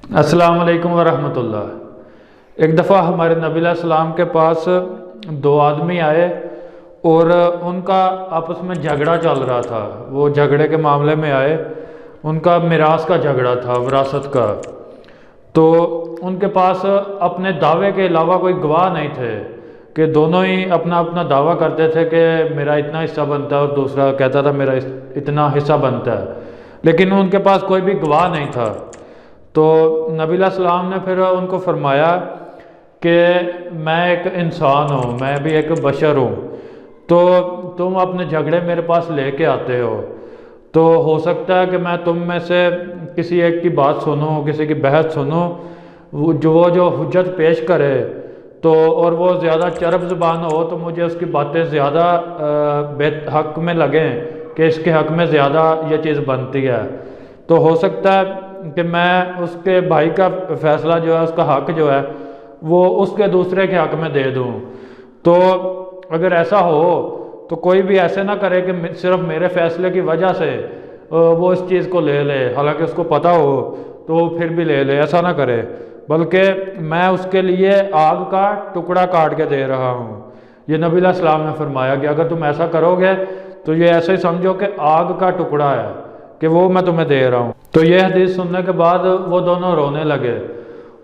अस्सलाम वालेकुम वरहमतुल्लाह। एक दफ़ा हमारे नबी सलाम के पास दो आदमी आए और उनका आपस में झगड़ा चल रहा था। वो झगड़े के मामले में आए, उनका मिरास का झगड़ा था, विरासत का। तो उनके पास अपने दावे के अलावा कोई गवाह नहीं थे कि दोनों ही अपना अपना दावा करते थे कि मेरा इतना हिस्सा बनता है और दूसरा कहता था मेरा इतना हिस्सा बनता है, लेकिन उनके पास कोई भी गवाह नहीं था। तो नबी सलाम ने फिर उनको फरमाया कि मैं एक इंसान हूँ, मैं भी एक बशर हूँ, तो तुम अपने झगड़े मेरे पास लेके आते हो, तो हो सकता है कि मैं तुम में से किसी एक की बात सुनूं, किसी की बहस सुनूं, वो जो हुज्जत पेश करे तो और वो ज़्यादा चरब ज़ुबान हो तो मुझे उसकी बातें ज़्यादा हक में लगें कि इसके हक में ज़्यादा ये चीज़ बनती है। तो हो सकता है कि मैं उसके भाई का फ़ैसला जो है, उसका हक जो है, वो उसके दूसरे के हक में दे दूं। तो अगर ऐसा हो तो कोई भी ऐसे ना करे कि सिर्फ मेरे फ़ैसले की वजह से वो इस चीज़ को ले ले, हालांकि उसको पता हो तो वो फिर भी ले ले। ऐसा ना करे, बल्कि मैं उसके लिए आग का टुकड़ा काट के दे रहा हूँ। ये नबी सलाम ने फरमाया कि अगर तुम ऐसा करोगे तो ये ऐसे ही समझो कि आग का टुकड़ा है कि वो मैं तुम्हें दे रहा हूँ। तो ये हदीस सुनने के बाद वो दोनों रोने लगे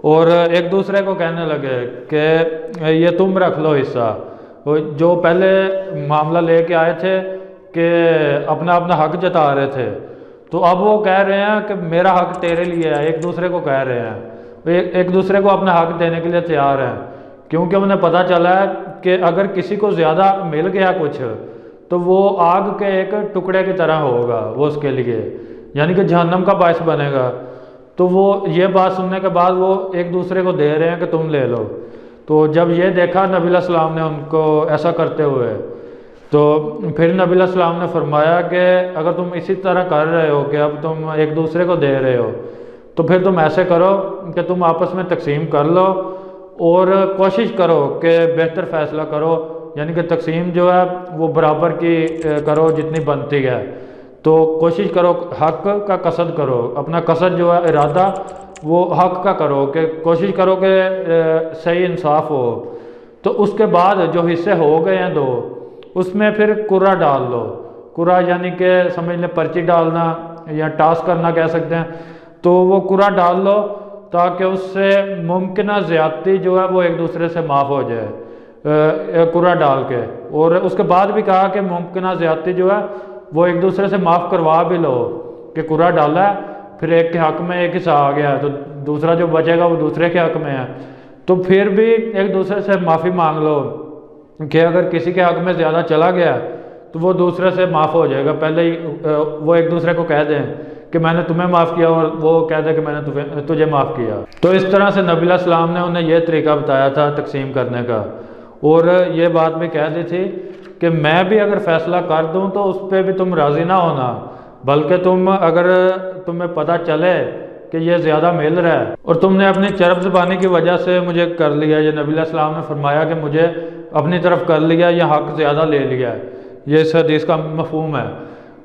और एक दूसरे को कहने लगे कि ये तुम रख लो हिस्सा। जो पहले मामला लेके आए थे कि अपना अपना हक जता रहे थे, तो अब वो कह रहे हैं कि मेरा हक तेरे लिए है। एक दूसरे को कह रहे हैं, एक दूसरे को अपना हक देने के लिए तैयार हैं, क्योंकि उन्हें पता चला है कि अगर किसी को ज़्यादा मिल गया कुछ तो वो आग के एक टुकड़े की तरह होगा, वो उसके लिए यानी कि जहन्नम का बायस बनेगा। तो वो ये बात सुनने के बाद वो एक दूसरे को दे रहे हैं कि तुम ले लो। तो जब ये देखा नबी सलाम ने उनको ऐसा करते हुए, तो फिर नबी सलाम ने फरमाया कि अगर तुम इसी तरह कर रहे हो कि अब तुम एक दूसरे को दे रहे हो, तो फिर तुम ऐसे करो कि तुम आपस में तकसीम कर लो और कोशिश करो कि बेहतर फ़ैसला करो, यानी कि तकसीम जो है वो बराबर की करो जितनी बनती है। तो कोशिश करो, हक का कसद करो, अपना कसद जो है इरादा वो हक का करो, कि कोशिश करो कि सही इंसाफ हो। तो उसके बाद जो हिस्से हो गए हैं दो, उसमें फिर कुरा डाल लो। कुरा यानी कि समझ लें पर्ची डालना या टास करना कह सकते हैं। तो वो कुरा डाल लो ताकि उससे मुमकिन ज़्यादती जो है वो एक दूसरे से माफ़ हो जाए, कुरा डाल के। और उसके बाद भी कहा कि मुमकिन ज़्यादती जो है वो एक दूसरे से माफ़ करवा भी लो, कि कुरा डाला है, फिर एक के हक में एक हिस्सा आ गया तो दूसरा जो बचेगा वो दूसरे के हक में है। तो फिर भी एक दूसरे से माफ़ी मांग लो कि अगर किसी के हक में ज़्यादा चला गया तो वो दूसरे से माफ़ हो जाएगा। पहले ही वो एक दूसरे को कह दें कि मैंने तुम्हें माफ़ किया और वो कह दे कि मैंने तुझे माफ़ किया। तो इस तरह से नबी सलाम ने उन्हें यह तरीका बताया था तकसीम करने का। और ये बात भी कह दी थी कि मैं भी अगर फ़ैसला कर दूं तो उस पर भी तुम राज़ी ना होना, बल्कि तुम अगर तुम्हें पता चले कि ये ज़्यादा मिल रहा है और तुमने अपनी चरब ज़बानी की वजह से मुझे कर लिया, ये नबी सलाम ने फरमाया कि मुझे अपनी तरफ कर लिया या हक ज़्यादा ले लिया, ये इस हदीस का मफहूम है,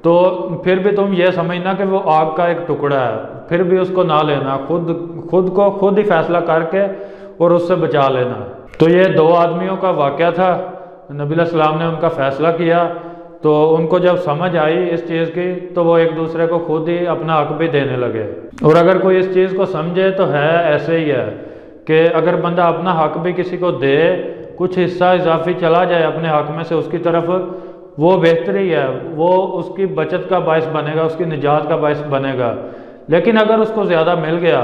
तो फिर भी तुम ये समझना कि वो आग का एक टुकड़ा है, फिर भी उसको ना लेना, खुद ही फैसला करके और उससे बचा लेना। तो ये दो आदमियों का वाक़या था, नबी सलाम ने उनका फ़ैसला किया, तो उनको जब समझ आई इस चीज़ की तो वो एक दूसरे को खुद ही अपना हक भी देने लगे। और अगर कोई इस चीज़ को समझे तो है ऐसे ही है कि अगर बंदा अपना हक भी किसी को दे, कुछ हिस्सा इजाफी चला जाए अपने हक में से उसकी तरफ, वो बेहतरी है, वो उसकी बचत का बायस बनेगा, उसकी निजात का बायस बनेगा। लेकिन अगर उसको ज़्यादा मिल गया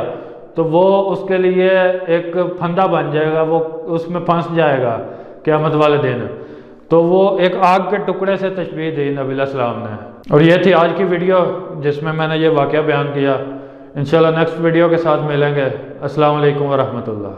तो वो उसके लिए एक फंदा बन जाएगा, वो उसमें फंस जाएगा क़यामत वाले दिन। तो वो एक आग के टुकड़े से तशबीह दी नबी सलाम ने। और ये थी आज की वीडियो जिसमें मैंने ये वाक़या बयान किया। इंशाल्लाह नेक्स्ट वीडियो के साथ मिलेंगे। अस्सलाम वालेकुम वरहमतुल्लाह।